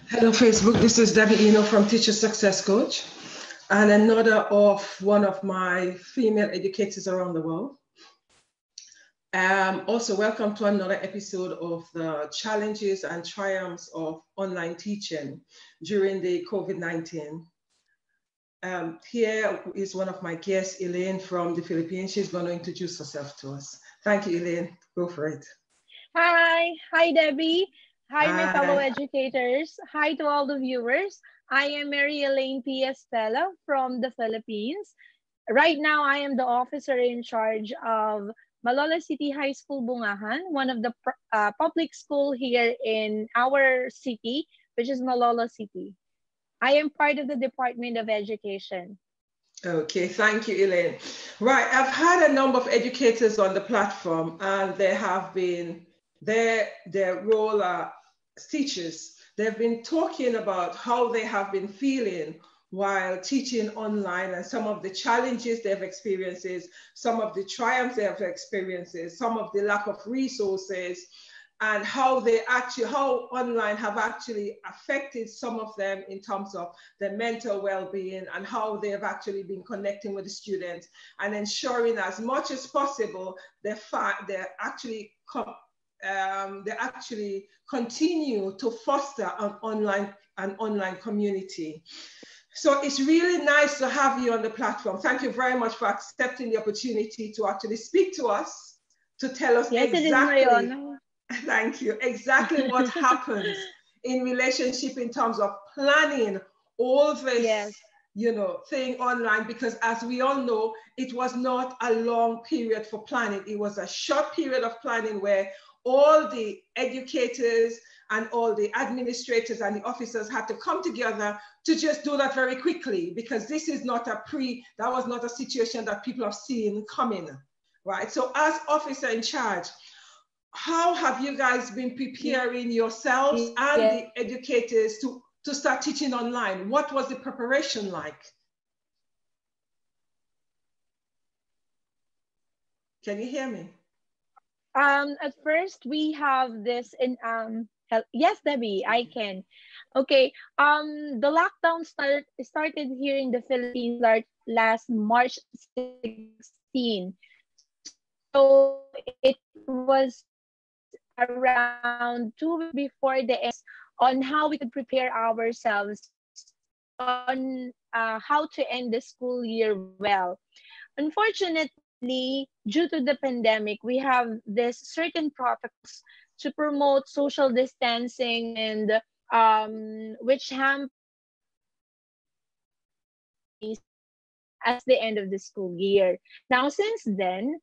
Hello, Facebook. This is Debby Enoe from Teacher Success Coach and another of one of my female educators around the world. Also, welcome to another episode of the challenges and triumphs of online teaching during the COVID-19. Here is one of my guests, Elaine from the Philippines. She's going to introduce herself to us. Thank you, Elaine. Go for it. Hi, Debbie. Hi, my fellow Hi. educators. Hi to all the viewers. I am Mary Elaine P. Estela from the Philippines. Right now, I am the officer in charge of Malolos City High School, Bungahan, one of the public school here in our city, which is Malolos City. I am part of the Department of Education. Okay, thank you, Elaine. Right, I've had a number of educators on the platform, and they have been their role as teachers. They've been talking about how they have been feeling while teaching online and some of the challenges they've experienced, some of the triumphs they have experienced, some of the lack of resources, and how online have actually affected some of them in terms of their mental well-being and how they have actually been connecting with the students and ensuring as much as possible they actually continue to foster an online community. So it's really nice to have you on the platform. Thank you very much for accepting the opportunity to actually speak to us, to tell us Yes, exactly. it is my honor. Thank you. Exactly what happens in relationship in terms of planning all this, thing online, because as we all know, it was not a long period for planning. It was a short period of planning where all the educators and all the administrators and the officers had to come together to just do that very quickly, because this is not that was not a situation that people have seen coming, right? So as officer in charge, how have you guys been preparing yourselves and the educators to start teaching online? What was the preparation like? Can you hear me? At first we have this in yes, Debbie, I can. Okay. The lockdown started here in the Philippines last March 16. So it was around 2 weeks before the end on how we could prepare ourselves on how to end the school year well. Unfortunately, due to the pandemic, we have this certain protocols to promote social distancing and which hampers as the end of the school year. Now, since then,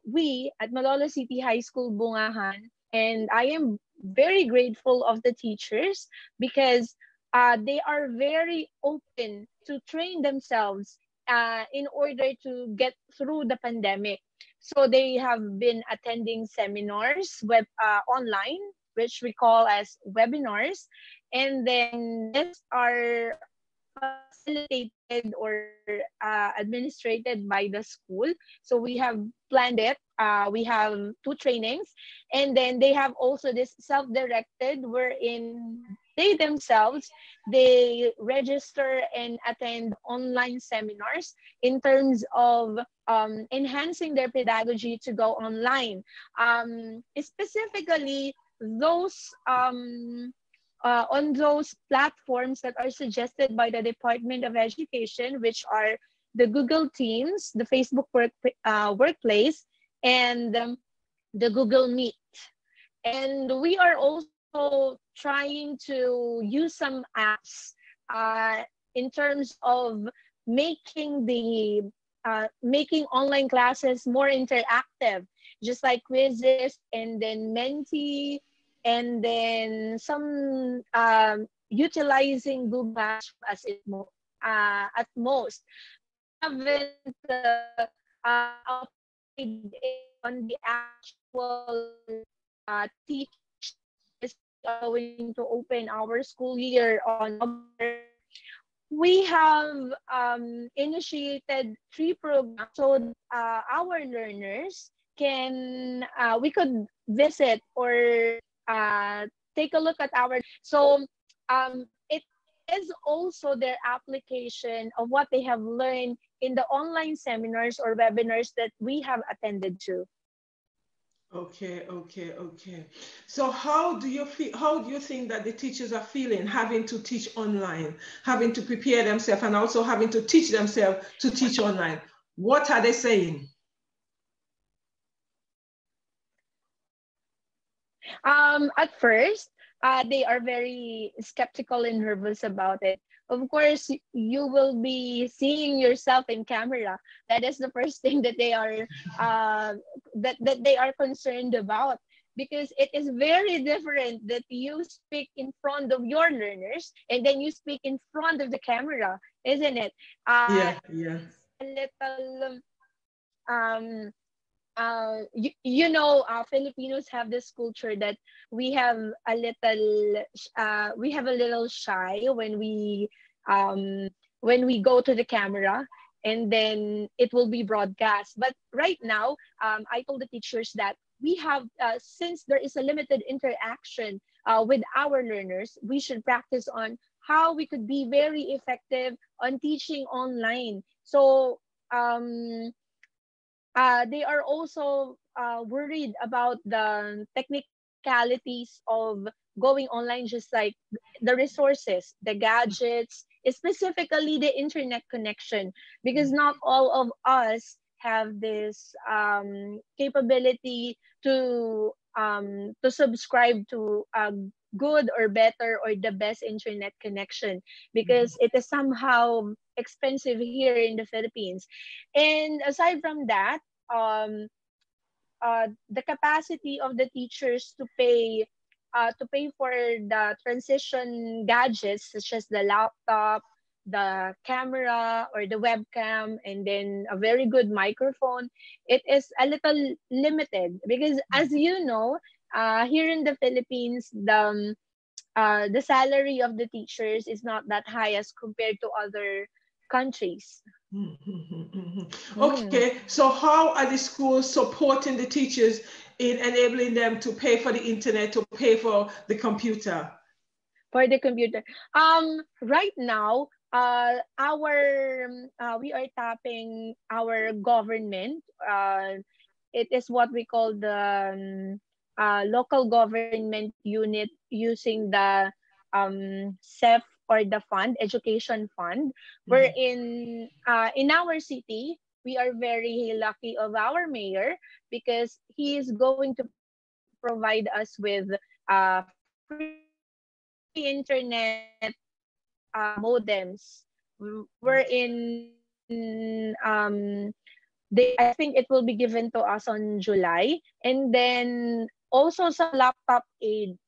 we at Malolos City High School, Bungahan, and I am very grateful of the teachers because they are very open to train themselves in order to get through the pandemic. So they have been attending seminars online, which we call as webinars, and then these are facilitated or administrated by the school. So we have planned it. We have 2 trainings, and then they have also this self-directed wherein they register and attend online seminars in terms of enhancing their pedagogy to go online. Specifically, those on those platforms that are suggested by the Department of Education, which are the Google Teams, the Facebook Workplace, and the Google Meet. And we are also trying to use some apps in terms of making making online classes more interactive, just like quizzes and then Menti, and then some utilizing Google Classroom as at most. We haven't applied on the actual teaching as we are going to open our school year on October. We have initiated 3 programs so that our learners we could visit or take a look at our, so it is also their application of what they have learned in the online seminars or webinars that we have attended to. Okay, okay, okay. So how do you feel, how do you think that the teachers are feeling having to teach online, having to prepare themselves and also having to teach themselves to teach online? What are they saying? At first, they are very skeptical and nervous about it. Of course, you will be seeing yourself in camera. That is the first thing that they are that they are concerned about, because it is very different that you speak in front of your learners and then you speak in front of the camera, isn't it? Yeah, yeah. It's a little um Filipinos have this culture that we have a little shy when we go to the camera and then it will be broadcast. But right now, I told the teachers that we have, since there is a limited interaction with our learners, we should practice on how we could be very effective on teaching online. So they are also worried about the technicalities of going online, just like the resources, the gadgets, specifically the internet connection, because not all of us have this capability to subscribe to a good or better or the best internet connection, because it is somehow expensive here in the Philippines. And aside from that, um, the capacity of the teachers to pay for the transition gadgets such as the laptop, the camera or the webcam, and then a very good microphone, it is a little limited because, as you know, here in the Philippines, the salary of the teachers is not that high as compared to other countries. Okay, so how are the schools supporting the teachers in enabling them to pay for the internet, to pay for the computer? For the computer. Right now, we are tapping our government. It is what we call the local government unit, using the SEF, or the fund, education fund. Where in our city, we are very lucky of our mayor, because he is going to provide us with free internet modems, I think it will be given to us on July. And then also some laptop aid.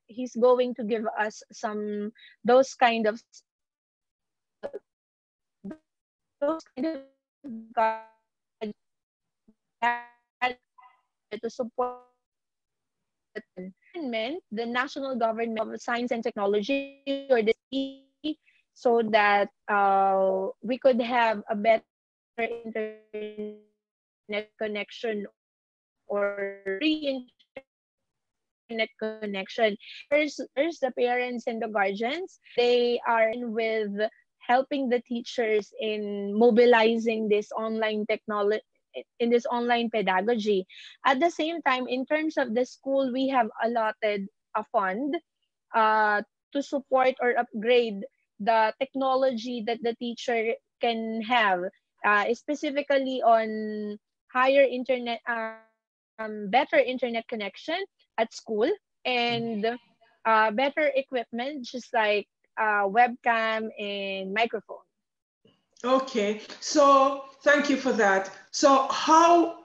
He's going to give us some those kind of gadgets to support the national government of science and technology, or the city, so that we could have a better internet connection or free internet connection. There's the parents and the guardians. They are in with helping the teachers in mobilizing this online technology, in this online pedagogy. At the same time, in terms of the school, we have allotted a fund to support or upgrade the technology that the teacher can have, specifically on higher internet, better internet connection at school, and better equipment, just like webcam and microphone. Okay, so thank you for that. So how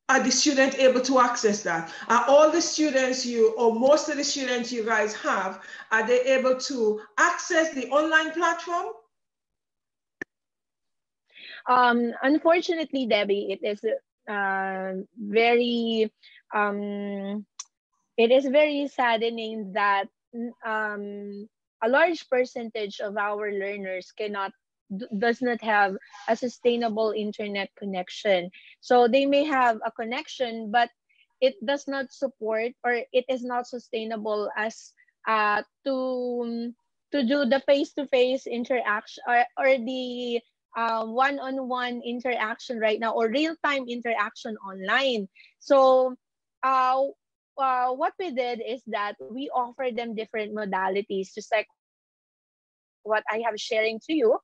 are the students able to access that? Are all the students or most of the students you guys have, are they able to access the online platform? Unfortunately, Debbie, very it is very saddening that a large percentage of our learners does not have a sustainable internet connection. So they may have a connection, but it does not support, or it is not sustainable as to do the face-to-face interaction, or the one-on-one interaction right now, or real-time interaction online. So uh, what we did is that we offer them different modalities, just like what I have sharing to you.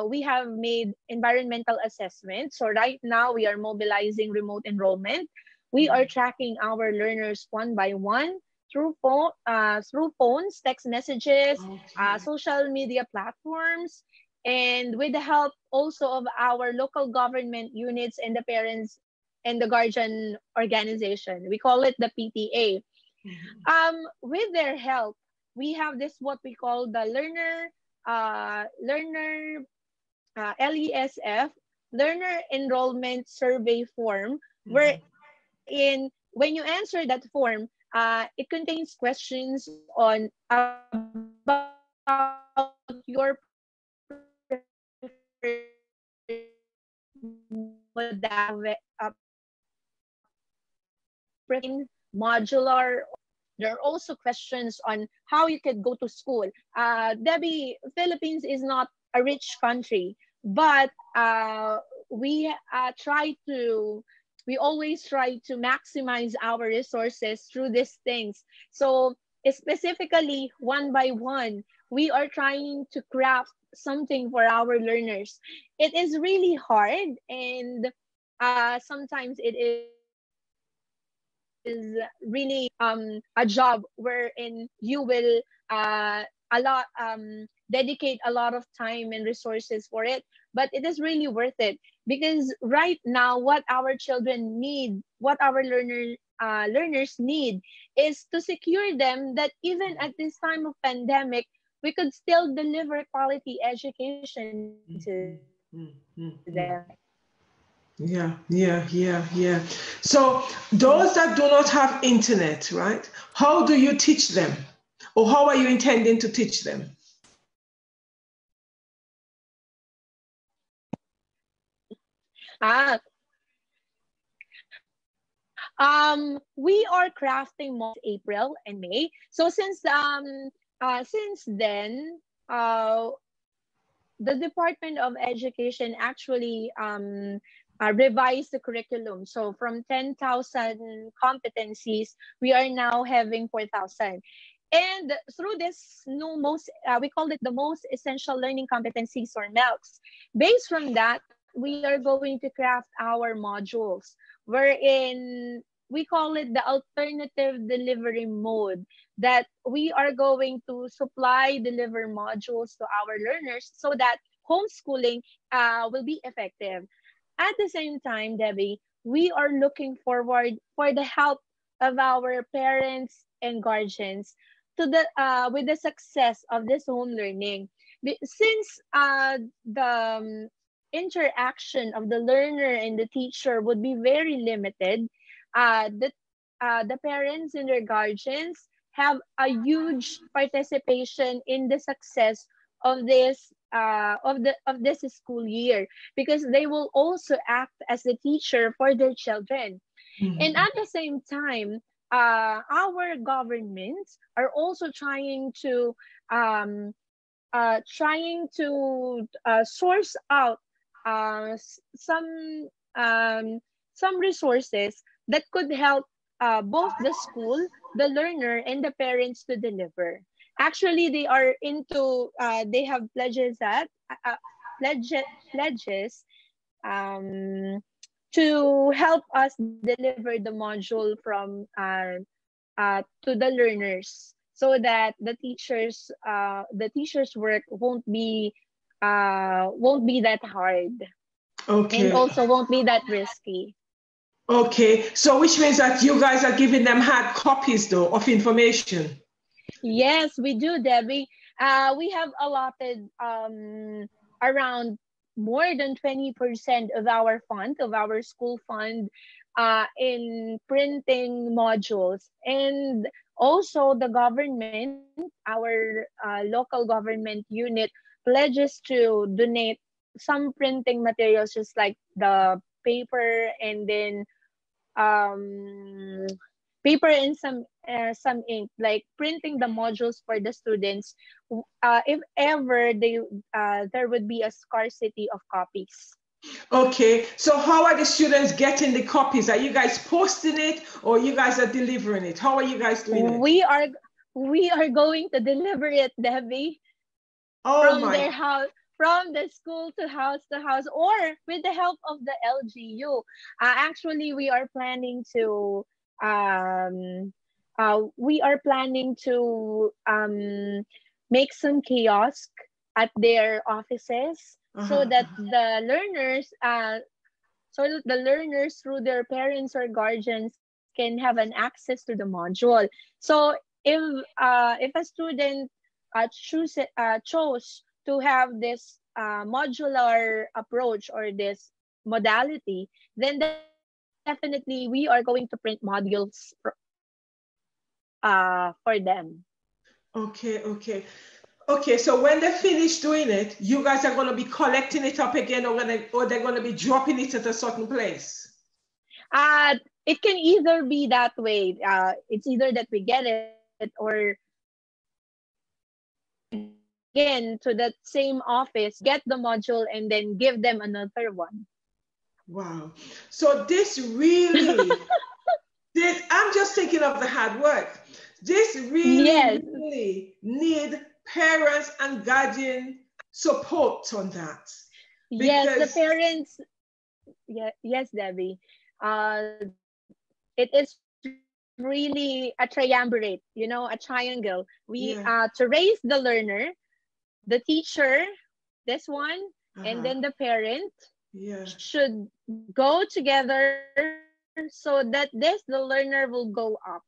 We have made environmental assessment. So right now we are mobilizing remote enrollment. We are tracking our learners one by one through phones, text messages, Okay. social media platforms, and with the help also of our local government units and the parents and the guardian organization. We call it the PTA. With their help, we have this what we call the learner LESF, learner enrollment survey form, wherein when you answer that form, it contains questions on about your preferred modality, modular. There are also questions on how you could go to school. Debbie, Philippines is not a rich country, but we try to we always try to maximize our resources through these things. So specifically, one by one, we are trying to craft something for our learners. It is really hard, and sometimes it is really a job wherein you will dedicate a lot of time and resources for it, but it is really worth it, because right now what our children need, what our learners need, is to secure them that even at this time of pandemic, we could still deliver quality education to them. Yeah, yeah, yeah, yeah. So those that do not have internet, right? How do you teach them? Or how are you intending to teach them? Ah, we are crafting April and May. So since then, the Department of Education actually revised the curriculum. So from 10,000 competencies, we are now having 4,000. And through this new we call it the most essential learning competencies, or MELCs. Based from that, we are going to craft our modules, wherein we call it the alternative delivery mode, that we are going to deliver modules to our learners so that homeschooling will be effective. At the same time, Debbie, we are looking forward for the help of our parents and guardians to the with the success of this home learning. Since the interaction of the learner and the teacher would be very limited, the parents and their guardians have a huge participation in the success of this school year, because they will also act as the teacher for their children. And at the same time, our governments are also trying to source out some some resources that could help both the school, the learner, and the parents to deliver. Actually, they have pledges um, to help us deliver the module from to the learners, so that the teachers work won't be that hard, and Okay. also won't be that risky. Okay. So which means that you guys are giving them hard copies though of information. Yes, we do, Debbie. We have allotted around more than 20% of our fund, of our school fund, in printing modules. And also the government, our local government unit, pledges to donate some printing materials, just like the paper, and then paper and some ink, like printing the modules for the students, if ever there would be a scarcity of copies. Okay, so how are the students getting the copies? Are you guys posting it, or you guys are delivering it? How are you guys doing it? We are going to deliver it, Debbie, from their house, from the school to house, or with the help of the LGU. Actually, we are planning to make some kiosk at their offices, so that the learners through their parents or guardians can have an access to the module. So if a student chose to have this modular approach or this modality, then definitely we are going to print modules for them. Okay, so when they finish doing it, you guys are going to be collecting it up again, or they're going to be dropping it at a certain place? It can either be that way. It's either that we get it, or again to that same office, get the module, and then give them another one. Wow. So this really, I'm just thinking of the hard work. This really need parents and guardian support on that. Yes, the parents. Yes, Debbie. It is really a triumvirate, a triangle. We to raise the learner, the teacher, this one, and then the parent should go together, so that the learner will go up.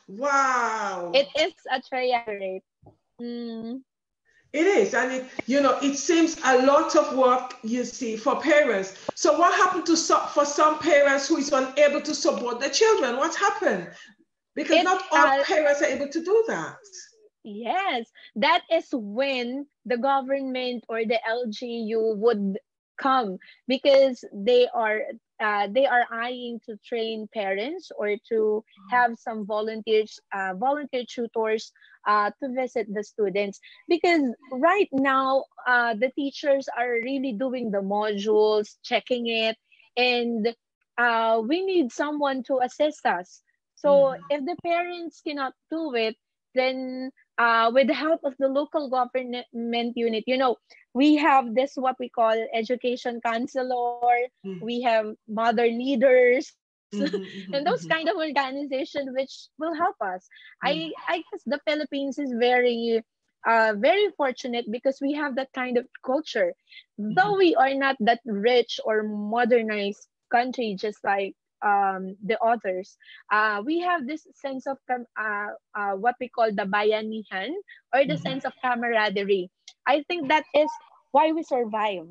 Wow. It is a triumvirate. It is, and it seems a lot of work, you see, for parents. So what happened for some parents who is unable to support their children? What happened? Because not all parents are able to do that. Yes, that is when the government or the LGU would come, because they are eyeing to train parents, or to have some volunteer tutors to visit the students, because right now the teachers are really doing the modules, checking it, and we need someone to assist us. So if the parents cannot do it, then with the help of the local government unit, we have this, what we call education counselor, we have mother leaders, and those kind of organization which will help us. I guess the Philippines is very fortunate, because we have that kind of culture. Though we are not that rich or modernized country, just like the others, we have this sense of what we call the bayanihan, or the sense of camaraderie. I think that is why we survive.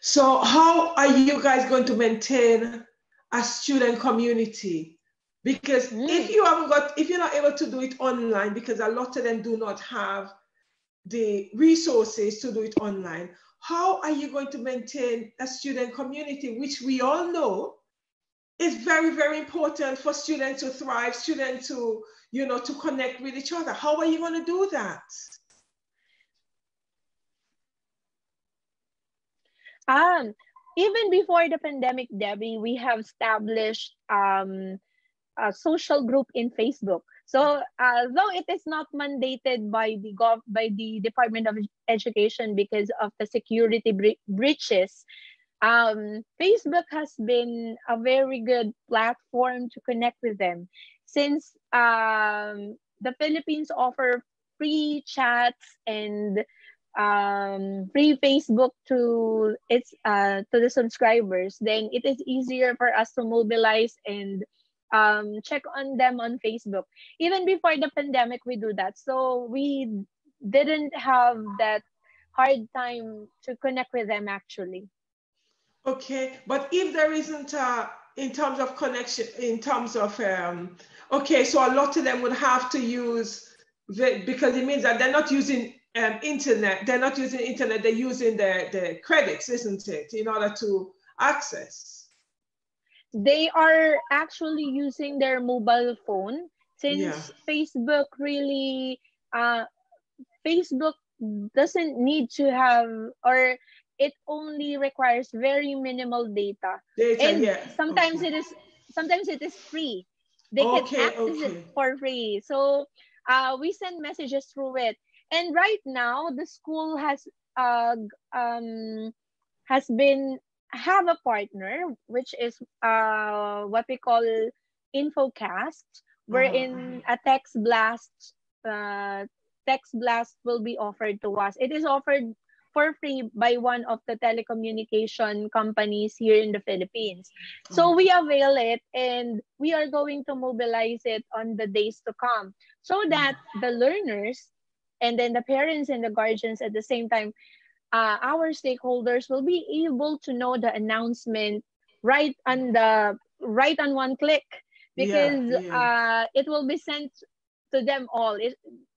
So how are you guys going to maintain a student community? Because if you're not able to do it online, because a lot of them do not have the resources to do it online, how are you going to maintain a student community, which we all know is very, very important for students to thrive, students to, to connect with each other? How are you going to do that? Even before the pandemic, Debbie, we have established a social group in Facebook. So though it is not mandated by the Department of Education because of the security breaches, Facebook has been a very good platform to connect with them, since the Philippines offer free chats and free Facebook to the subscribers. Then it is easier for us to mobilize and check on them on Facebook. Even before the pandemic, we do that. So we didn't have that hard time to connect with them, actually. Okay, but if there isn't in terms of connection, in terms of okay, so a lot of them would have to use because it means that they're not using internet. They're not using internet, they're using the credits, isn't it, in order to access? They are actually using their mobile phone, Yeah. since Facebook really, Facebook doesn't need to have, or it only requires very minimal data. Data, And yeah. sometimes Okay. sometimes it is free. They can Okay, access it okay. for free. So we send messages through it. And right now the school uh, um, has been have a partner, which is what we call infocast, wherein a uh, text blast will be offered to us. It is offered for free by one of the telecommunication companies here in the Philippines. So we avail it, and we are going to mobilize it on the days to come, so that the learners and then the parents and the guardians at the same time, our stakeholders will be able to know the announcement right on one click, Yeah, because yeah. it will be sent to them all.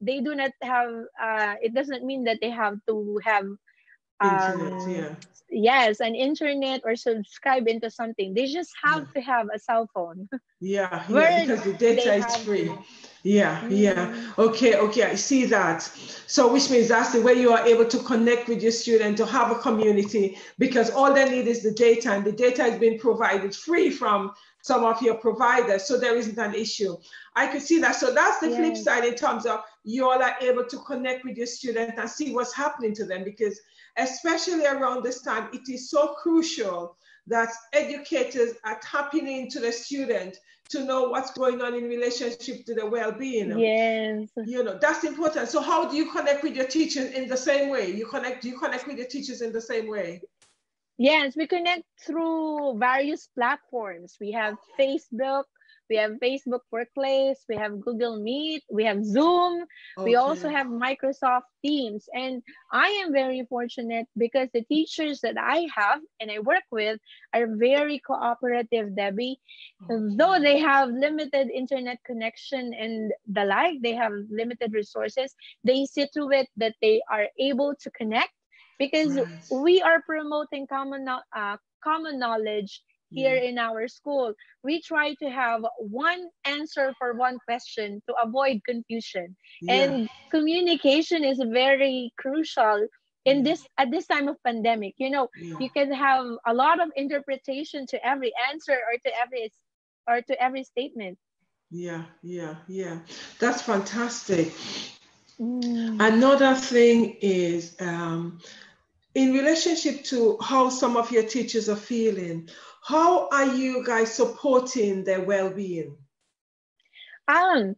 They do not have, it doesn't mean that they have to have, Internet, um, yeah. yes, an internet or subscribe into something. They just Yeah. have to have a cell phone Yeah, yeah, where because the they data is have free. to. Yeah, yeah. Mm, Okay, okay, I see that. So which means that's the way you are able to connect with your student, to have a community, because all they need is the data, and the data is being provided free from some of your providers. So there isn't an issue. I could see that. So that's the flip yes, side in terms of you all are able to connect with your student and see what's happening to them, because especially around this time, it is so crucial that educators are tapping into the student to know what's going on in relationship to the well-being. yes. You know, that's important. So how do you connect with your teachers in the same way? Do you connect with your teachers in the same way? Yes, we connect through various platforms. We have Facebook Workplace, we have Google Meet, we have Zoom, we also Okay. have Microsoft Teams. And I am very fortunate because the teachers that I have and I work with are very cooperative, Debbie. Okay. Though they have limited internet connection and the like, they have limited resources, they see to it that they are able to connect, because Right. we are promoting common knowledge here Yeah. in our school. We try to have one answer for one question to avoid confusion. Yeah. And communication is very crucial in Yeah. this at this time of pandemic. Yeah. You can have a lot of interpretation to every answer, or to every statement. Yeah. Yeah. Yeah. That's fantastic. Mm. Another thing is in relationship to how some of your teachers are feeling, how are you guys supporting their well-being? Um,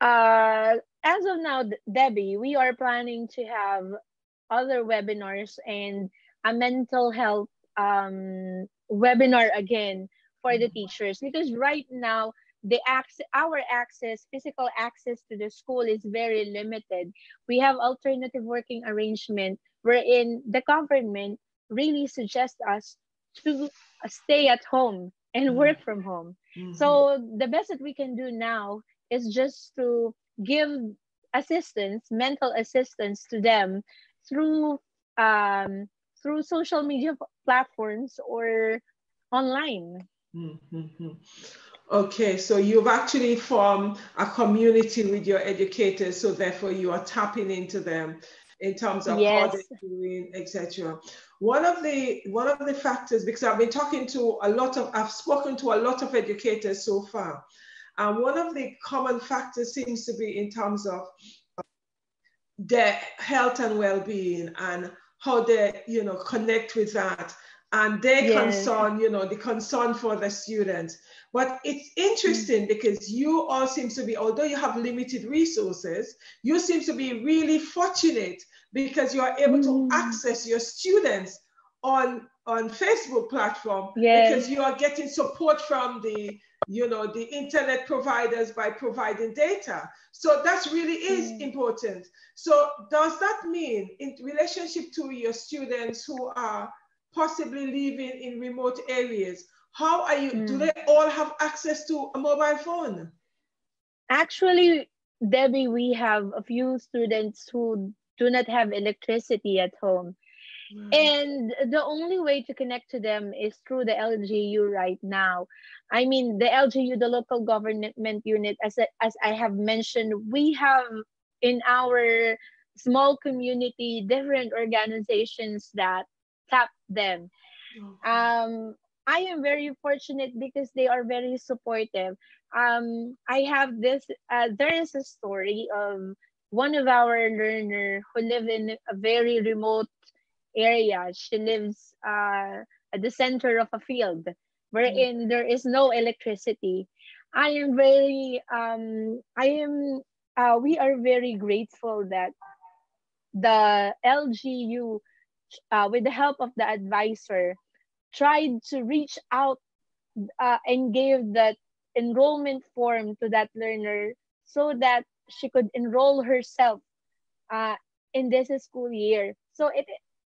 as of now, Debbie, we are planning to have other webinars and a mental health webinar again for the teachers, because right now our physical access to the school is very limited. We have alternative working arrangement wherein the government really suggests us to stay at home and work from home. Mm-hmm. So the best that we can do now is just to give mental assistance to them through um, through social media platforms or online. Mm-hmm. Okay, so you've actually formed a community with your educators, so therefore you are tapping into them in terms of how they're Yes. doing, etc. One of the factors, because I've spoken to a lot of educators so far, and one of the common factors seems to be in terms of their health and well-being and how they connect with that, and their Yes. concern, the concern for the students. But it's Mm. interesting because you all seem to be, although you have limited resources, you seem to be really fortunate because you are able to Mm. access your students on Facebook platform, Yes. because you are getting support from the internet providers by providing data. So that really is Mm. important. So does that mean in relationship to your students who are possibly living in remote areas, do Mm. they all have access to a mobile phone? Actually, Debbie, we have a few students who do not have electricity at home. And the only way to connect to them is through the LGU right now. I mean, the LGU, the local government unit, as I have mentioned, we have in our small community different organizations that tap them. I am very fortunate because they are very supportive. I have this, there is a story of one of our learner who live in a very remote area. She lives at the center of a field wherein there is no electricity. I am very, we are very grateful that the LGU, with the help of the advisor, tried to reach out and gave that enrollment form to that learner so that she could enroll herself in this school year. So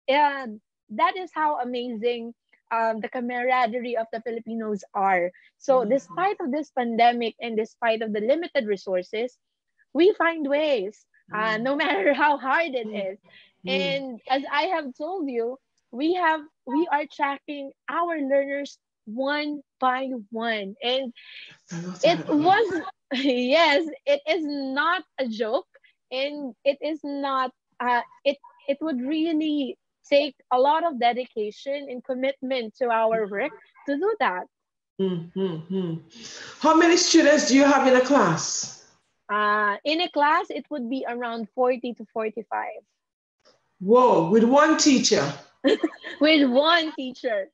that is how amazing the camaraderie of the Filipinos are. So despite of this pandemic and despite of the limited resources, we find ways, no matter how hard it is. And as I have told you, we are tracking our learners one by one, and it was yes, it is not a joke, and it is not it would really take a lot of dedication and commitment to our work to do that. How many students do you have in a class? In a class, it would be around 40 to 45. Whoa, with one teacher? With one teacher.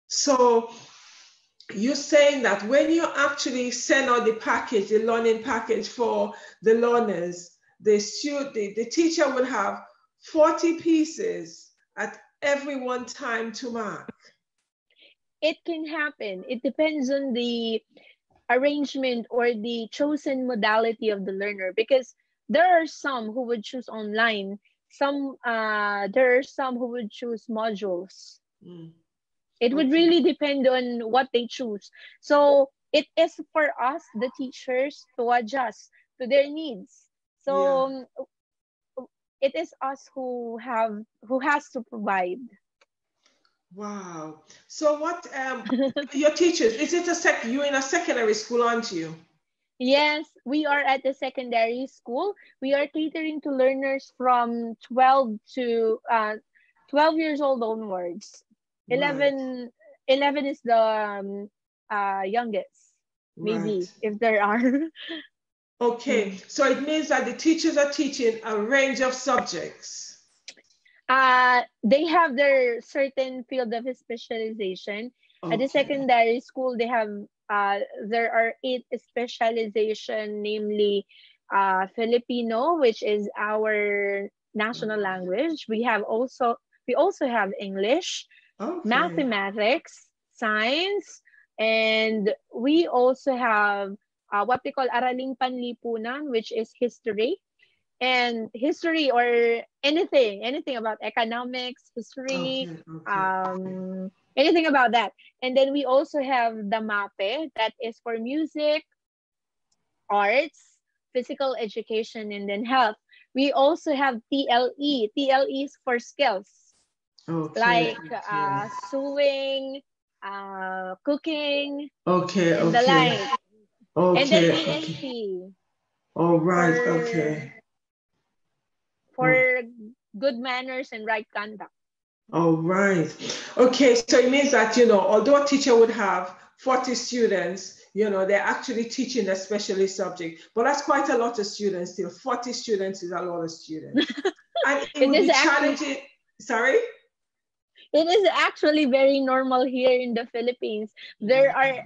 So you're saying that when you actually send out the package, the learning package for the learners, the teacher will have 40 pieces at every one time to mark? It can happen. It depends on the arrangement or the chosen modality of the learner, because there are some who would choose online. There are some who would choose modules. It would really depend on what they choose. So it is for us, the teachers, to adjust to their needs. So it is us who has to provide. Wow. So what your teachers, is it you're in a secondary school, aren't you? Yes, we are at the secondary school. We are catering to learners from 12 to 12 years old onwards. 11 is the youngest, maybe, if there are. Okay, so it means that the teachers are teaching a range of subjects. They have their certain field of specialization. At the secondary school, they have there are 8 specialization, namely Filipino, which is our national language. We also have English, mathematics, science, and we also have what we call Araling Panlipunan, which is history. And history or anything about economics, history, anything about that. And then we also have the MAPE, that is for music, arts, physical education, and then health. We also have TLE. TLE is for skills, like sewing, cooking, and the like. And then ENT. All right. For good manners and right conduct. All right. Okay, so it means that, although a teacher would have 40 students, they're actually teaching a specialist subject. But that's quite a lot of students still. 40 students is a lot of students. And it would be challenging. Sorry? It is actually very normal here in the Philippines. There are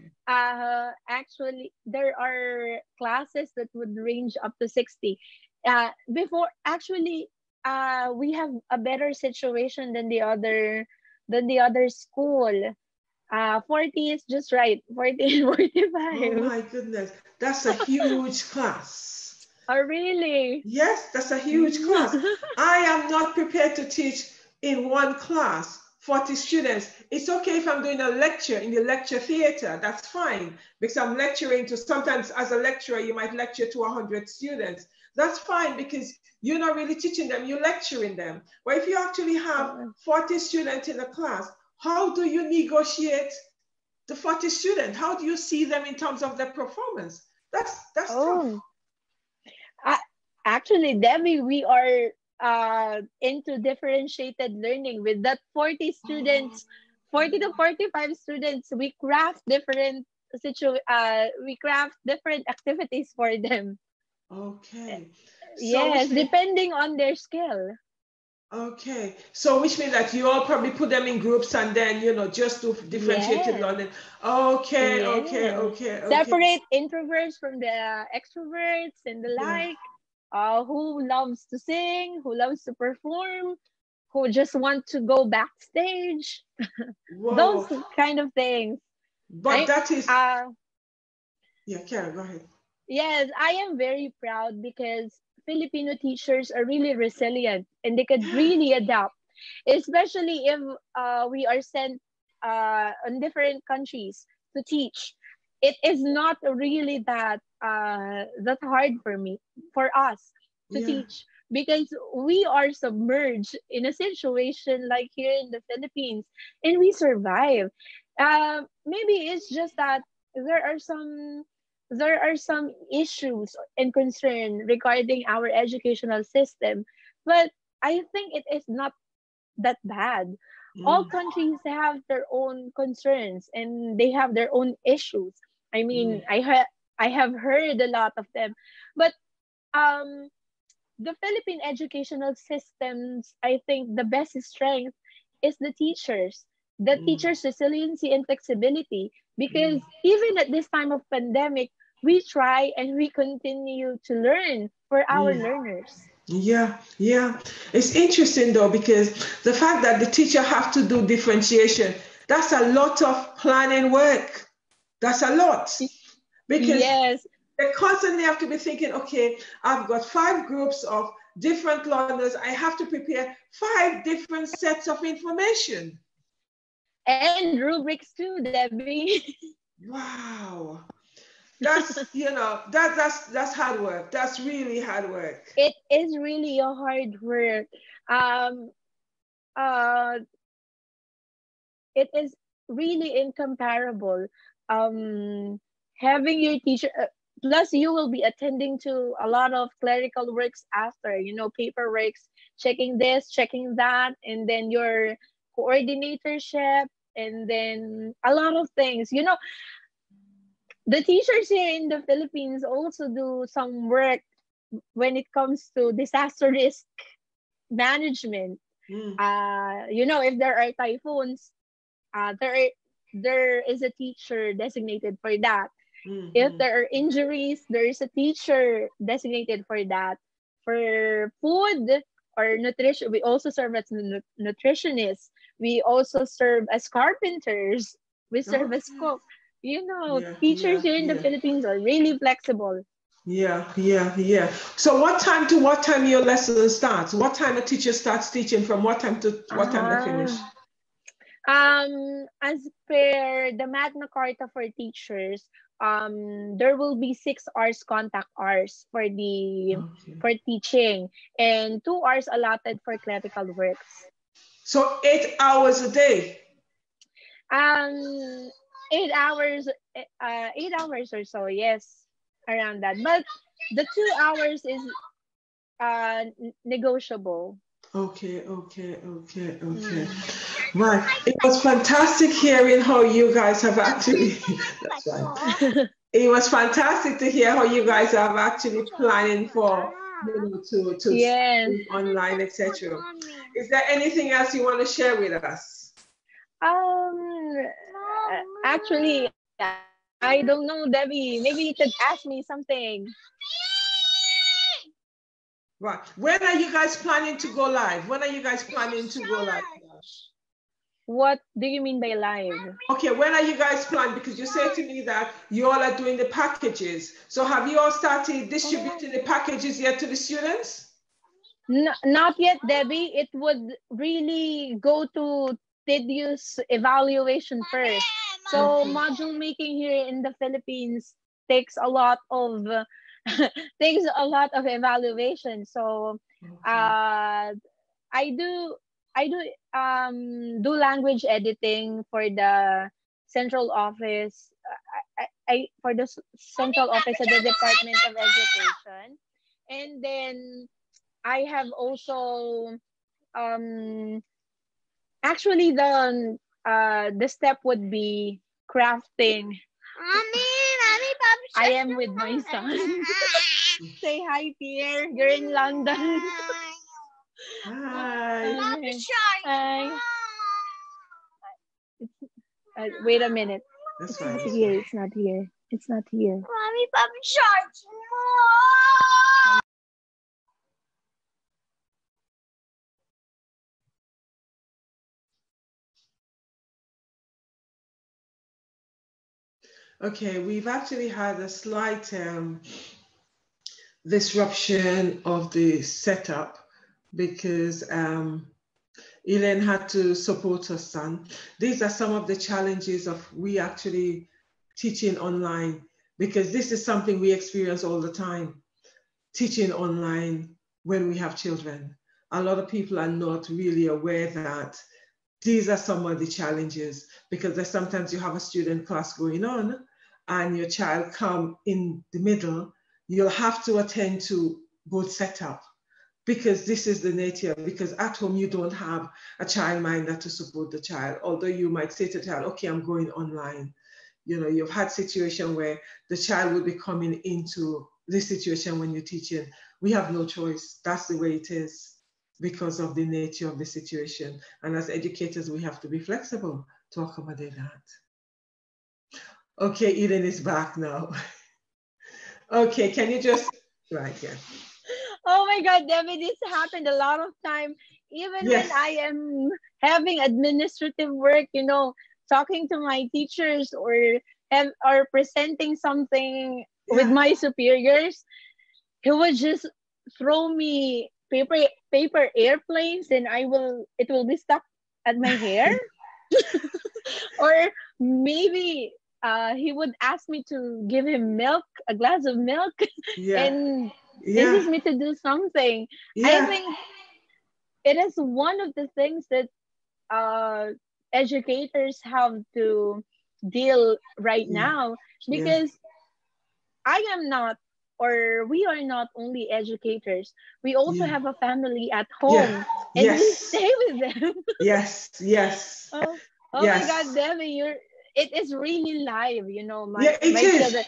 there are classes that would range up to 60. We have a better situation than the other school. 40 is just right. 40 and 45. Oh my goodness, that's a huge class. Oh really? Yes, that's a huge class. I am not prepared to teach in one class 40 students. It's okay if I'm doing a lecture in the lecture theater, that's fine, because I'm lecturing to, sometimes as a lecturer, you might lecture to 100 students. that's fine because you're not really teaching them, you're lecturing them. But if you actually have 40 students in a class, how do you negotiate the 40 students? How do you see them in terms of their performance? That's tough. Actually, Debbie, we are into differentiated learning with that 40 students, 40 to 45 students. We craft different activities for them. Okay. Yes, depending on their skill. Okay, so which means that you all probably put them in groups and then, you know, just do differentiated learning. Okay, okay. Separate introverts from the extroverts and the like. Who loves to sing, who loves to perform, who just want to go backstage. Those kind of things. But that is... yeah, Karen, go ahead. Yes, I am very proud because Filipino teachers are really resilient and they could really adapt, especially if we are sent in different countries to teach. It is not really that hard for us to teach because we are submerged in a situation like here in the Philippines and we survive. Maybe it's just that there are some issues and concern regarding our educational system, but I think it is not that bad. All countries have their own concerns and they have their own issues. I mean, I have heard a lot of them, but the Philippine educational systems, I think the best strength is the teachers resiliency and flexibility, because even at this time of pandemic, we try and we continue to learn for our learners. Yeah. It's interesting though, because the fact that the teacher have to do differentiation, that's a lot of planning work. That's a lot. Because they constantly have to be thinking, okay, I've got 5 groups of different learners. I have to prepare 5 different sets of information. And rubrics too, Debbie. Wow. That's, you know, that's hard work. That's really hard work. It is really a hard work. It is really incomparable. Having your teacher, plus you will be attending to a lot of clerical works after, you know, paperworks, checking this, checking that, and then your coordinatorship, and then a lot of things. You know, the teachers here in the Philippines also do some work when it comes to disaster risk management. You know, if there are typhoons, there is a teacher designated for that. If there are injuries, there is a teacher designated for that. For food or nutrition, we also serve as nutritionists. We also serve as carpenters. We serve as cook. You know, teachers here in the Philippines are really flexible. Yeah. So what time to what time your lesson starts? What time a teacher starts teaching, from what time to what time they finish? As per the Magna Carta for teachers, there will be 6 hours contact hours for for teaching, and 2 hours allotted for clerical works. So 8 hours a day? 8 hours, 8 hours or so, yes, around that. But the 2 hours is negotiable. Okay. Right. It was fantastic hearing how you guys have actually, that's right. It was fantastic to hear how you guys are actually planning for, you know, to online, etc. Is there anything else you want to share with us? Actually, I don't know, Debbie. Maybe you could ask me something. Right. When are you guys planning to go live? When are you guys planning to go live? What do you mean by live? Okay, when are you guys planning? Because you said to me that you all are doing the packages. So have you all started distributing the packages yet to the students? Not yet, Debbie. It would really go to tedious evaluation first. So module making here in the Philippines takes a lot of takes a lot of evaluation. So I do do language editing for the central office. For the central office of the Department of Education, and then I have also actually the step would be crafting. Mommy, I am with my son. Say hi, Pierre. You're in London. Hi. Hi. Wait a minute. That's It's fine. not here. It's not here. It's not here. Mommy, Papa Shark. Okay, we've actually had a slight disruption of the setup because Elaine had to support her son. These are some of the challenges of we actually teaching online, because this is something we experience all the time, teaching online when we have children. A lot of people are not really aware that these are some of the challenges, because there's sometimes you have a student class going on and your child come in the middle, you'll have to attend to both setup, because this is the nature, because at home you don't have a childminder to support the child. Although you might say to the child, okay, I'm going online. You know, you've had situation where the child will be coming into this situation when you're teaching. We have no choice. That's the way it is because of the nature of the situation. And as educators, we have to be flexible to accommodate that. Okay, Eden is back now. Okay, can you just, right, yeah. Oh my God, Debbie, this happened a lot of time. Even Yes. when I am having administrative work, you know, talking to my teachers or presenting something with my superiors, he would just throw me paper airplanes, and it will be stuck at my hair. Or maybe he would ask me to give him milk, a glass of milk, and insist me to do something. I think it is one of the things that educators have to deal right now, because I am not, or we are not only educators, we also have a family at home, and we stay with them. Yes. Oh my God, Debbie, it is really live, you know. It is. Children.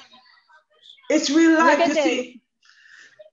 It's real life. Look at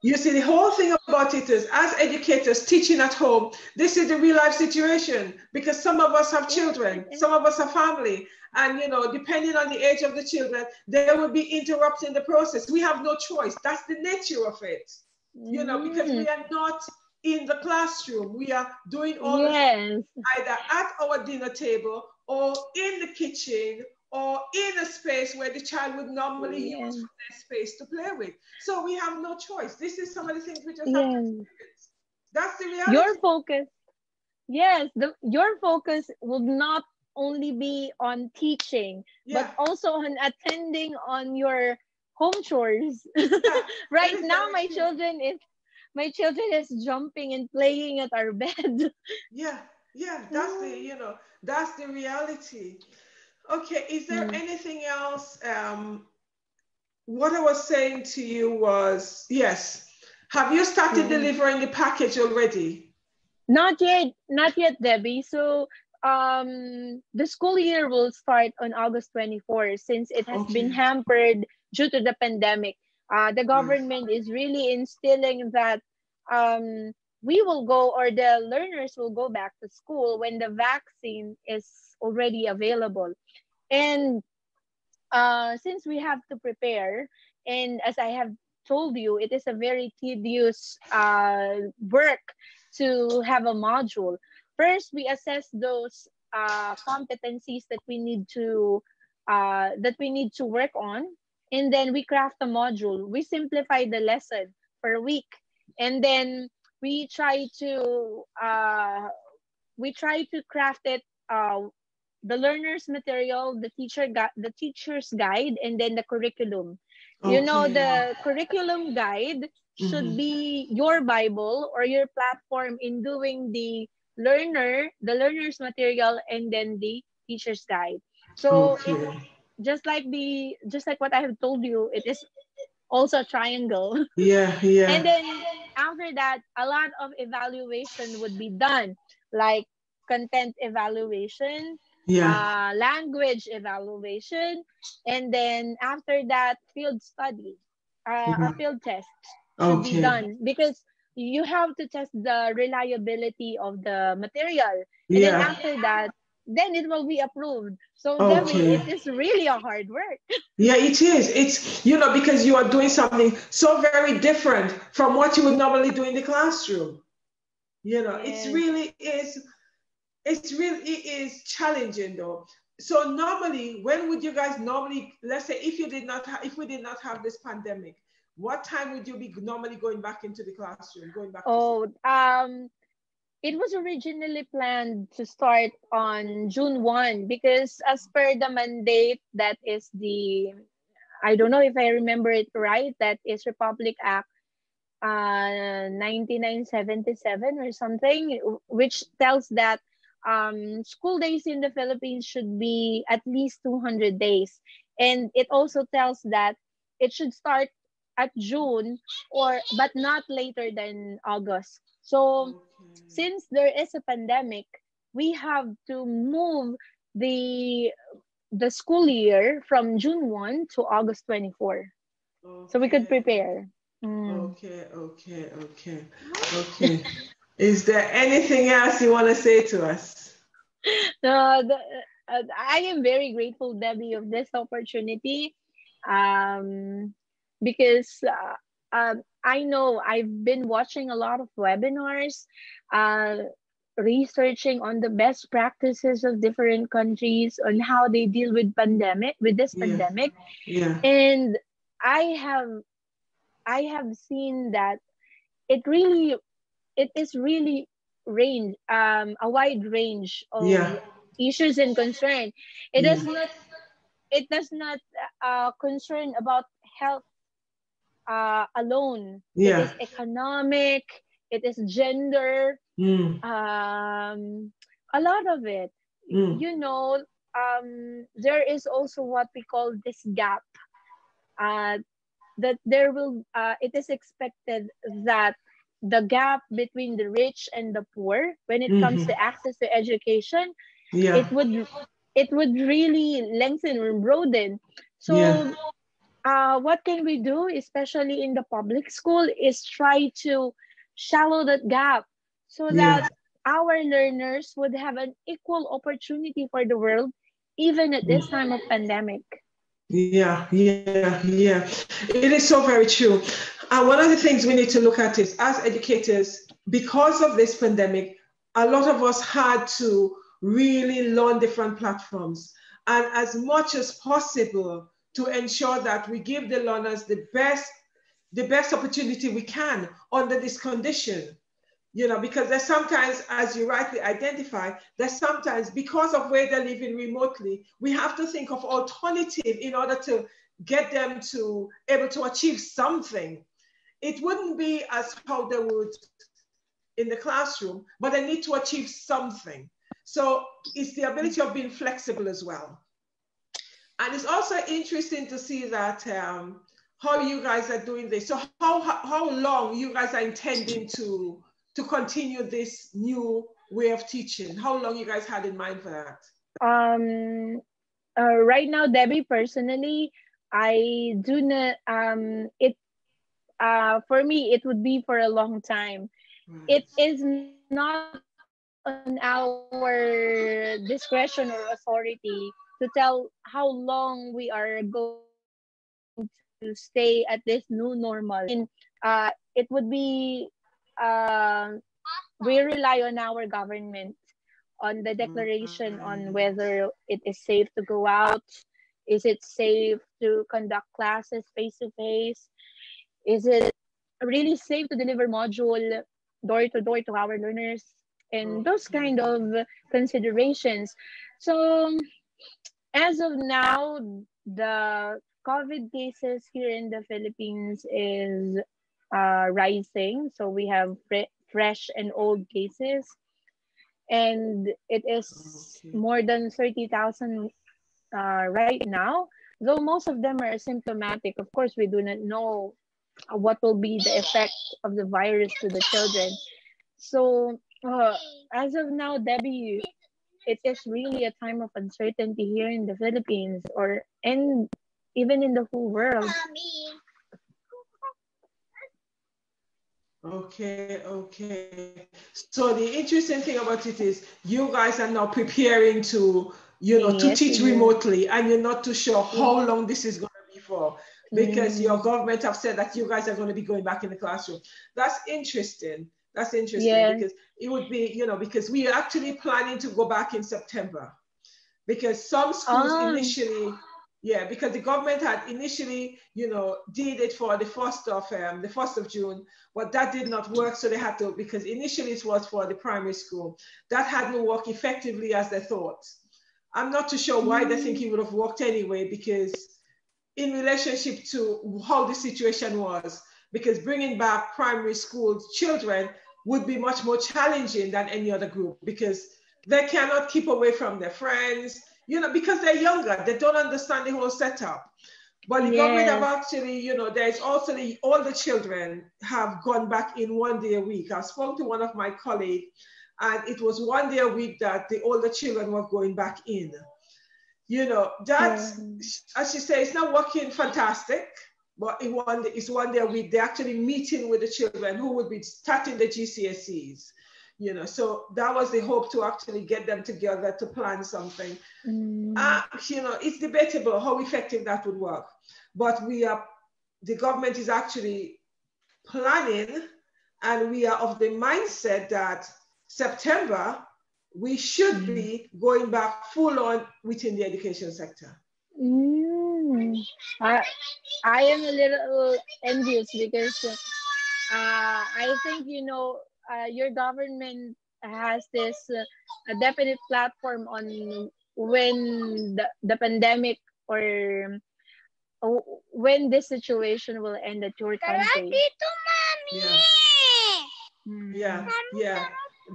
You see, the whole thing about it is, as educators teaching at home, this is the real life situation, because some of us have children, some of us have family, and, you know, depending on the age of the children, they will be interrupting the process. We have no choice. That's the nature of it, you know, because we are not in the classroom. We are doing all the things either at our dinner table or in the kitchen or in a space where the child would normally use their space to play with. So we have no choice. This is some of the things we just have to experience. That's the reality. Your focus, your focus will not only be on teaching, but also on attending on your home chores. Right now, my children is jumping and playing at our bed. That's the, you know, that's the reality. Okay, is there anything else? What I was saying to you was, yes, have you started delivering the package already? Not yet, Debbie. So the school year will start on August 24th, since it has been hampered due to the pandemic. The government is really instilling that we will go, or the learners will go back to school when the vaccine is already available. And since we have to prepare, and as I have told you, it is a very tedious work to have a module. First, we assess those competencies that we need to work on, and then we craft a module. We simplify the lesson per week, and then we try to craft it, the learner's material, the teacher's guide, and then the curriculum. You know, the curriculum guide should be your Bible or your platform in doing the learner's material, and then the teacher's guide. So just like what I have told you, it is also a triangle. Yeah. And then after that, a lot of evaluation would be done, like content evaluation, language evaluation, and then after that, field study, a field test should be done, because you have to test the reliability of the material. And then after that, then it will be approved. So Debbie, it is really a hard work. Yeah, it is. It's, you know, because you are doing something so very different from what you would normally do in the classroom. You know, it really is challenging though. So normally, when would you guys normally, let's say if we did not have this pandemic, what time would you be normally going back into the classroom, going back to it was originally planned to start on June 1, because as per the mandate, that is I don't know if I remember it right, that is Republic Act 9977 or something, which tells that school days in the Philippines should be at least 200 days. And it also tells that it should start at June, but not later than August. So since there is a pandemic, we have to move the school year from June 1 to August 24. So we could prepare. Okay. Is there anything else you want to say to us? No, I am very grateful, Debbie, of this opportunity, because I know I've been watching a lot of webinars, researching on the best practices of different countries on how they deal with this pandemic. And I have seen that it is really a wide range of issues and concern. It does not concern about health alone. It is economic, it is gender, a lot of it. You know, there is also what we call this gap, that it is expected that the gap between the rich and the poor, when it comes to access to education, it would really lengthen or broaden. So what can we do, especially in the public school, is try to shallow that gap so that our learners would have an equal opportunity for the world, even at this time of pandemic. Yeah. It is so very true. And one of the things we need to look at is, as educators, because of this pandemic, a lot of us had to really learn different platforms, and as much as possible to ensure that we give the learners the best opportunity we can under this condition. You know, because there's sometimes, as you rightly identify, there's sometimes, because of where they're living remotely, we have to think of alternative in order to get them to able to achieve something. It wouldn't be as how they would in the classroom, but they need to achieve something. So it's the ability of being flexible as well. And it's also interesting to see that how you guys are doing this. So how long you guys are intending to continue this new way of teaching? How long you guys had in mind for that? Right now, Debbie, personally, I do not, for me, it would be for a long time. It is not on our discretion or authority to tell how long we are going to stay at this new normal. And it would be, we rely on our government, on the declaration on whether it is safe to go out, is it safe to conduct classes face-to-face, is it really safe to deliver module door-to-door to our learners, and those kind of considerations. So as of now, the COVID cases here in the Philippines is rising. So we have fresh and old cases, and it is more than 30,000 right now. Though most of them are asymptomatic, of course, we do not know what will be the effect of the virus to the children. So as of now, Debbie, it is really a time of uncertainty here in the Philippines, and even in the whole world. Okay. So the interesting thing about it is you guys are now preparing to, to teach remotely, and you're not too sure how long this is going to be for, because your government have said that you guys are going to be going back in the classroom. That's interesting. Because it would be, because we are actually planning to go back in September, because some schools initially, because the government had initially, did it for the 1st of June, but that did not work. So they had to, because initially it was for the primary school. That hadn't worked effectively as they thought. I'm not too sure why they think it would have worked anyway, because in relationship to how the situation was, because bringing back primary school children would be much more challenging than any other group, because they cannot keep away from their friends, because they're younger, they don't understand the whole setup. But the government have actually, there's also all the children have gone back in 1 day a week. I spoke to one of my colleagues, and it was 1 day a week that the older children were going back in. That's, as you say, it's not working fantastic, but it's 1 day a week. They're actually meeting with the children who would be starting the GCSEs. So that was the hope, to actually get them together to plan something. It's debatable how effective that would work, but the government is actually planning, and we are of the mindset that September, we should be going back full on within the education sector. I am a little envious, because I think, your government has this a definite platform on when the pandemic, or when this situation will end at your country.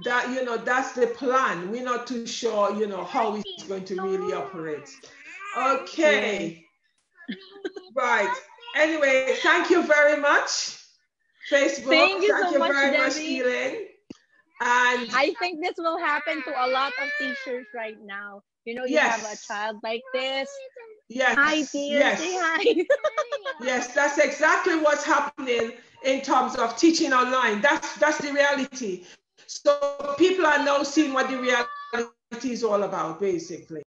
That, that's the plan. We're not too sure, how it's going to really operate. Okay. Right. Anyway, thank you very much, Facebook. Thank you so much, very Debbie. much, Elaine. And I think this will happen to a lot of teachers right now. You have a child like this. Hi, dear. Say hi. Yes, that's exactly what's happening in terms of teaching online. That's the reality. So people are now seeing what the reality is all about, basically.